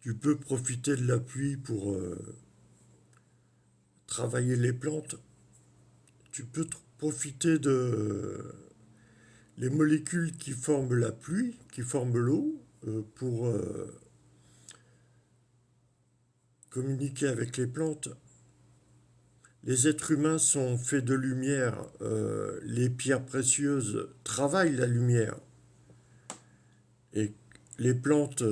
Tu peux profiter de la pluie pour travailler les plantes. Tu peux profiter de les molécules qui forment la pluie, qui forment l'eau, pour communiquer avec les plantes. Les êtres humains sont faits de lumière. Les pierres précieuses travaillent la lumière. Et les plantes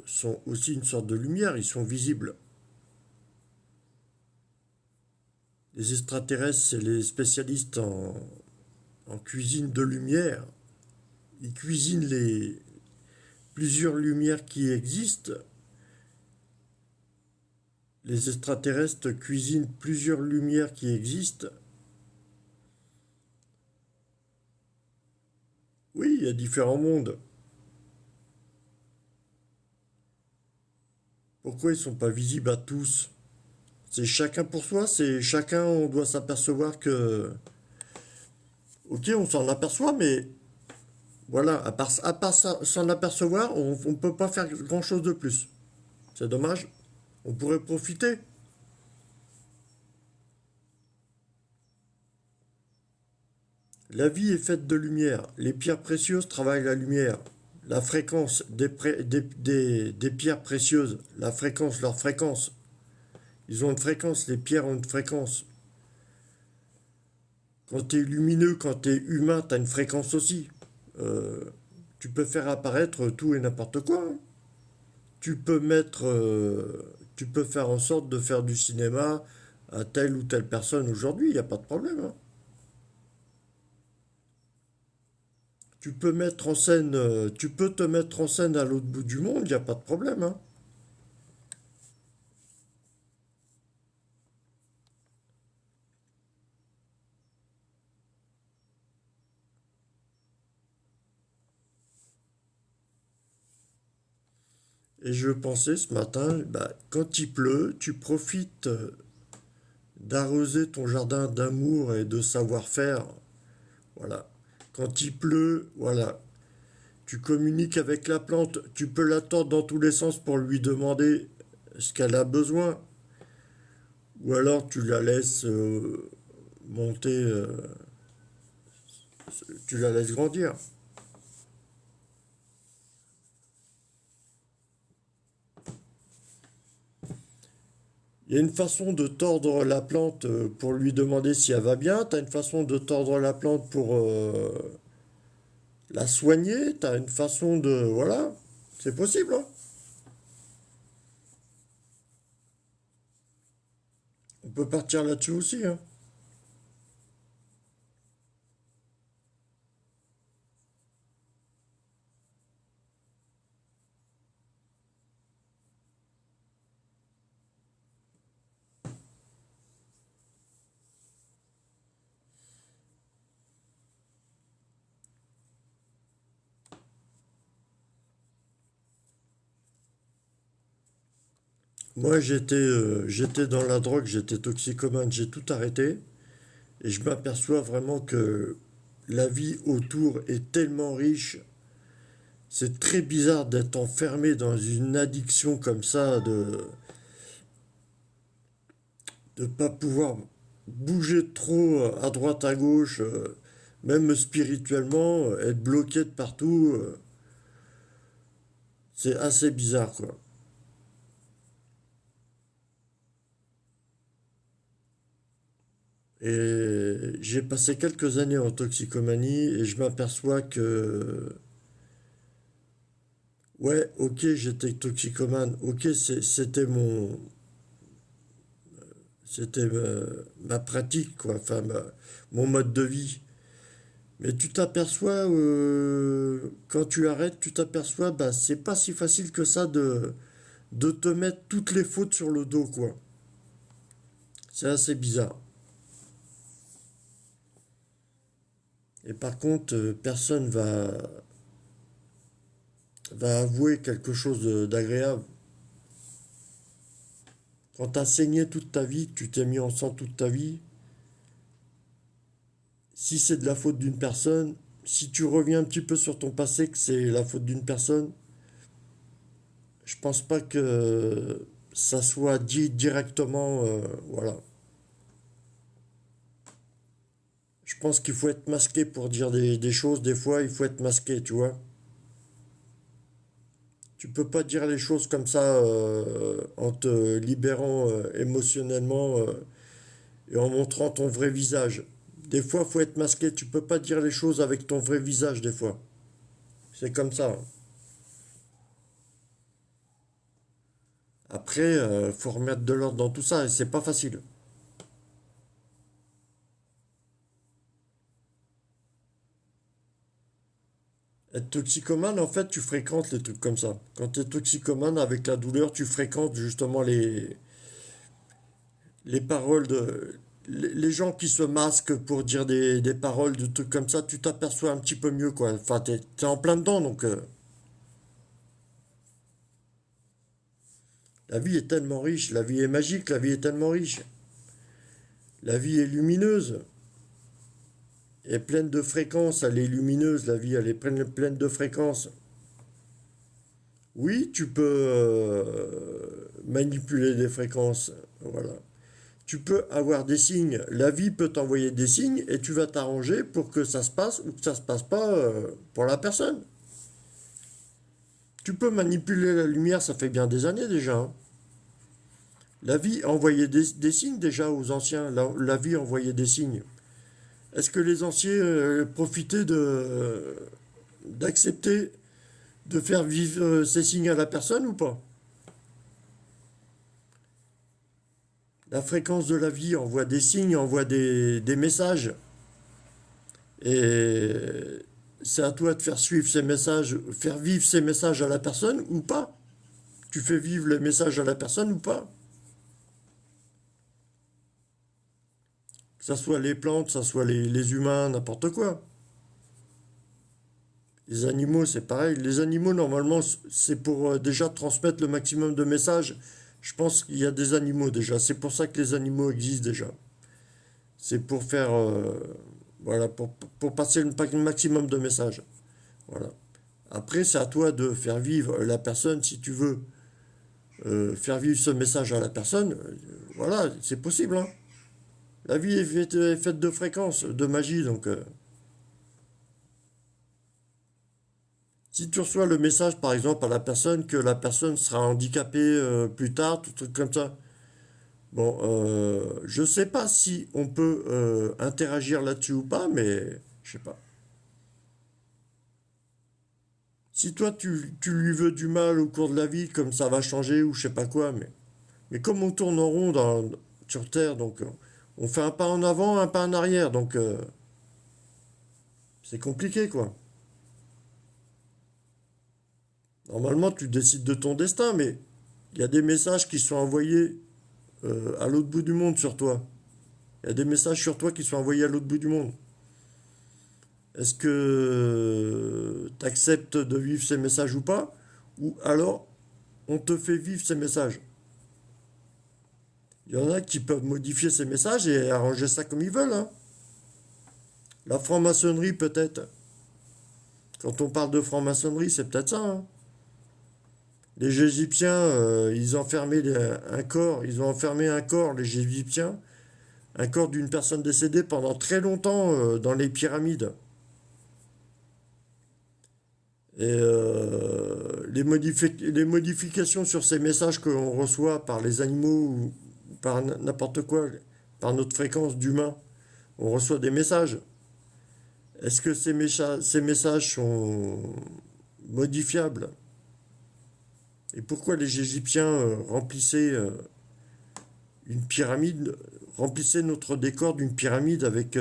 sont aussi une sorte de lumière, ils sont visibles. Les extraterrestres, c'est les spécialistes en cuisine de lumière. Ils cuisinent les plusieurs lumières qui existent. Les extraterrestres cuisinent plusieurs lumières qui existent. Oui, il y a différents mondes. Pourquoi ils ne sont pas visibles à tous? C'est chacun pour soi, c'est chacun, on doit s'apercevoir que... Ok, on s'en aperçoit, mais voilà, à part s'en apercevoir, on ne peut pas faire grand-chose de plus. C'est dommage. On pourrait profiter. La vie est faite de lumière. Les pierres précieuses travaillent la lumière. La fréquence des pierres précieuses, la fréquence, leur fréquence. Ils ont une fréquence, les pierres ont une fréquence. Quand tu es lumineux, quand tu es humain, tu as une fréquence aussi. Euh, Tu peux faire apparaître tout et n'importe quoi, hein. Tu peux faire en sorte de faire du cinéma à telle ou telle personne aujourd'hui, il n'y a pas de problème, hein. Tu peux te mettre en scène à l'autre bout du monde, il n'y a pas de problème, hein. Et je pensais ce matin, bah, quand il pleut, tu profites d'arroser ton jardin d'amour et de savoir-faire. Voilà. Quand il pleut, voilà. Tu communiques avec la plante, tu peux l'attendre dans tous les sens pour lui demander ce qu'elle a besoin. Ou alors tu la laisses monter, tu la laisses grandir. Il y a une façon de tordre la plante pour lui demander si elle va bien. Tu as une façon de tordre la plante pour la soigner. Tu as une façon de... Voilà, c'est possible, hein. On peut partir là-dessus aussi, hein. Moi, j'étais dans la drogue, j'étais toxicomane, j'ai tout arrêté. Et je m'aperçois vraiment que la vie autour est tellement riche. C'est très bizarre d'être enfermé dans une addiction comme ça, de pas pouvoir bouger trop à droite à gauche, même spirituellement, être bloqué de partout. C'est assez bizarre, quoi. Et j'ai passé quelques années en toxicomanie et je m'aperçois que, ouais, ok, j'étais toxicomane, ok, c'était ma pratique, quoi, enfin, mon mode de vie. Mais tu t'aperçois, quand tu arrêtes, tu t'aperçois, bah, c'est pas si facile que ça de te mettre toutes les fautes sur le dos, quoi. C'est assez bizarre. Et par contre, personne va avouer quelque chose d'agréable. Quand t'as saigné toute ta vie, que tu t'es mis en sang toute ta vie, si c'est de la faute d'une personne, si tu reviens un petit peu sur ton passé, que c'est la faute d'une personne, Je pense pas que ça soit dit directement, voilà. Je pense qu'il faut être masqué pour dire des choses. Des fois, il faut être masqué, tu vois. Tu peux pas dire les choses comme ça en te libérant émotionnellement et en montrant ton vrai visage. Des fois, il faut être masqué. Tu peux pas dire les choses avec ton vrai visage, des fois. C'est comme ça. Après, faut remettre de l'ordre dans tout ça et c'est pas facile. Être toxicomane, en fait, tu fréquentes les trucs comme ça. Quand tu es toxicomane, avec la douleur, tu fréquentes justement les paroles de... Les gens qui se masquent pour dire des paroles, de trucs comme ça, tu t'aperçois un petit peu mieux, quoi. Enfin, t'es en plein dedans, donc la vie est tellement riche, la vie est magique, la vie est tellement riche. La vie est lumineuse, est pleine de fréquences, elle est lumineuse, la vie, elle est pleine de fréquences. Oui, tu peux manipuler des fréquences, voilà. Tu peux avoir des signes, la vie peut t'envoyer des signes et tu vas t'arranger pour que ça se passe ou que ça se passe pas pour la personne. Tu peux manipuler la lumière, ça fait bien des années déjà, hein. La vie envoyait des signes déjà aux anciens, la vie envoyait des signes. Est-ce que les anciens profitaient d'accepter de faire vivre ces signes à la personne ou pas? La fréquence de la vie envoie des signes, envoie des messages. Et c'est à toi de faire suivre ces messages, faire vivre ces messages à la personne ou pas. Tu fais vivre les messages à la personne ou pas. Que ça soit les plantes, que ça soit les humains, n'importe quoi. Les animaux, c'est pareil. Les animaux, normalement, c'est pour déjà transmettre le maximum de messages. Je pense qu'il y a des animaux déjà. C'est pour ça que les animaux existent déjà. C'est pour faire, voilà, pour passer le maximum de messages. Voilà. Après, c'est à toi de faire vivre la personne si tu veux faire vivre ce message à la personne. Voilà, c'est possible, hein. La vie est faite de fréquences, de magie, donc si tu reçois le message, par exemple, à la personne que la personne sera handicapée plus tard, tout truc comme ça. Bon, je sais pas si on peut interagir là-dessus ou pas, mais je sais pas. Si toi tu lui veux du mal au cours de la vie, comme ça va changer ou je sais pas quoi, mais comme on tourne en rond sur Terre, donc on fait un pas en avant, un pas en arrière, donc c'est compliqué quoi. Normalement, tu décides de ton destin, mais il y a des messages qui sont envoyés à l'autre bout du monde sur toi. Il y a des messages sur toi qui sont envoyés à l'autre bout du monde. Est-ce que tu acceptes de vivre ces messages ou pas? Ou alors on te fait vivre ces messages? Il y en a qui peuvent modifier ces messages et arranger ça comme ils veulent, hein. La franc-maçonnerie peut-être. Quand on parle de franc-maçonnerie, c'est peut-être ça, hein. Les Égyptiens, ils enfermaient un corps, ils ont enfermé un corps, les Égyptiens, un corps d'une personne décédée pendant très longtemps dans les pyramides. Et les modifications sur ces messages que l'on reçoit par les animaux ou par n'importe quoi, par notre fréquence d'humain, on reçoit des messages. Est-ce que ces messages sont modifiables? Et pourquoi les Égyptiens remplissaient une pyramide, remplissaient notre décor d'une pyramide avec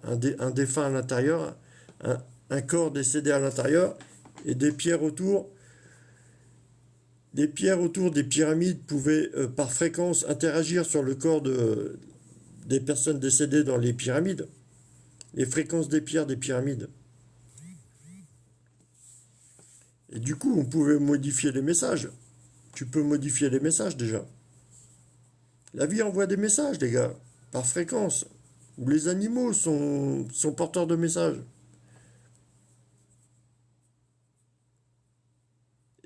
un défunt à l'intérieur, un, un corps décédé à l'intérieur et des pierres autour? Des pierres autour des pyramides pouvaient par fréquence interagir sur le corps des personnes décédées dans les pyramides. Les fréquences des pierres des pyramides. Et du coup, on pouvait modifier les messages. Tu peux modifier les messages déjà. La vie envoie des messages, les gars, par fréquence. Ou les animaux sont porteurs de messages.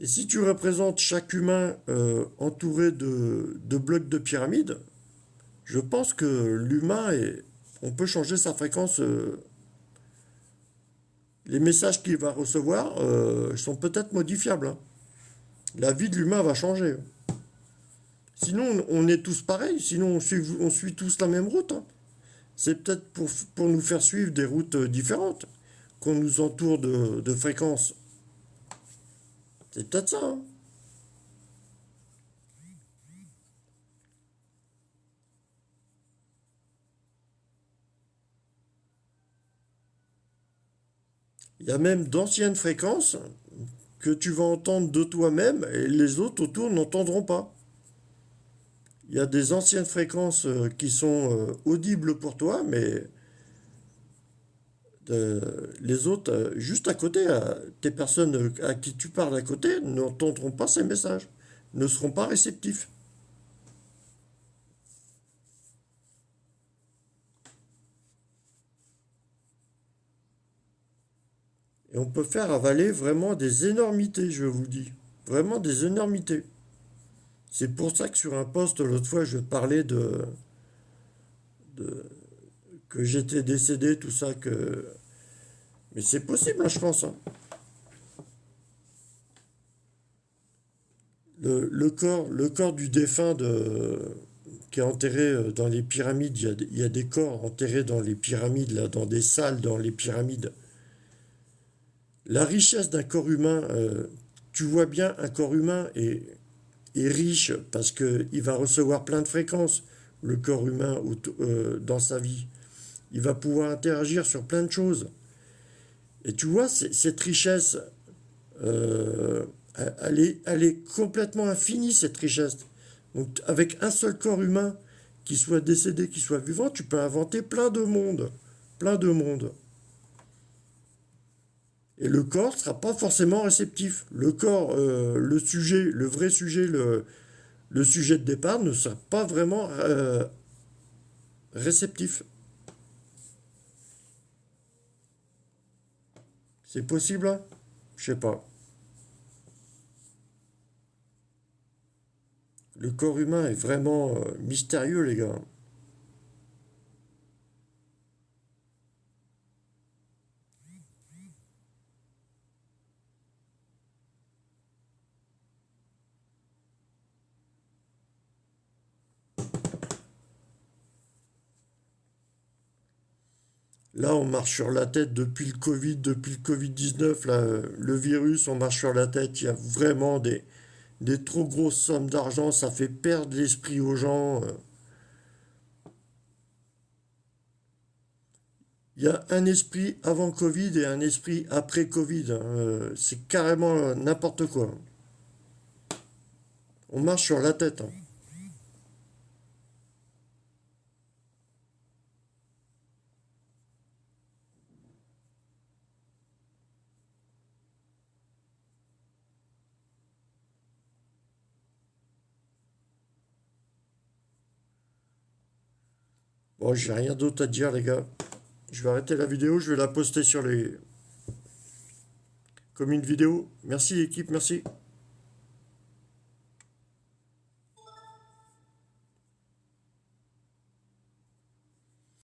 Et si tu représentes chaque humain entouré de blocs de pyramide, je pense que l'humain est... On peut changer sa fréquence. Les messages qu'il va recevoir sont peut-être modifiables, hein. La vie de l'humain va changer. Sinon, on est tous pareils. Sinon, on suit tous la même route, hein. C'est peut-être pour nous faire suivre des routes différentes qu'on nous entoure de fréquences. C'est peut-être ça, hein. Il y a même d'anciennes fréquences que tu vas entendre de toi-même et les autres autour n'entendront pas. Il y a des anciennes fréquences qui sont audibles pour toi, mais les autres, juste à côté, tes personnes à qui tu parles à côté, n'entendront pas ces messages, ne seront pas réceptifs. Et on peut faire avaler vraiment des énormités, je vous dis. Vraiment des énormités. C'est pour ça que sur un post, l'autre fois, je parlais de- que j'étais décédé, tout ça, que... Mais c'est possible, hein, je pense, hein. Le corps du défunt qui est enterré dans les pyramides, il y a des corps enterrés dans les pyramides, là, dans des salles dans les pyramides. La richesse d'un corps humain, tu vois bien, un corps humain est riche parce qu'il va recevoir plein de fréquences, le corps humain dans sa vie. Il va pouvoir interagir sur plein de choses. Et tu vois, cette richesse, euh, elle est complètement infinie, cette richesse. Donc, avec un seul corps humain, qui soit décédé, qui soit vivant, tu peux inventer plein de mondes. Plein de mondes. Et le corps ne sera pas forcément réceptif. Le corps, le sujet, le vrai sujet, le sujet de départ ne sera pas vraiment réceptif. C'est possible, hein? Je sais pas. Le corps humain est vraiment mystérieux, les gars. Là, on marche sur la tête depuis le Covid, depuis le Covid-19, là, le virus, on marche sur la tête. Il y a vraiment des trop grosses sommes d'argent, ça fait perdre l'esprit aux gens. Il y a un esprit avant Covid et un esprit après Covid, hein. C'est carrément n'importe quoi. On marche sur la tête, hein. Bon, j'ai rien d'autre à dire, les gars. Je vais arrêter la vidéo, je vais la poster sur les... comme une vidéo. Merci, équipe, merci.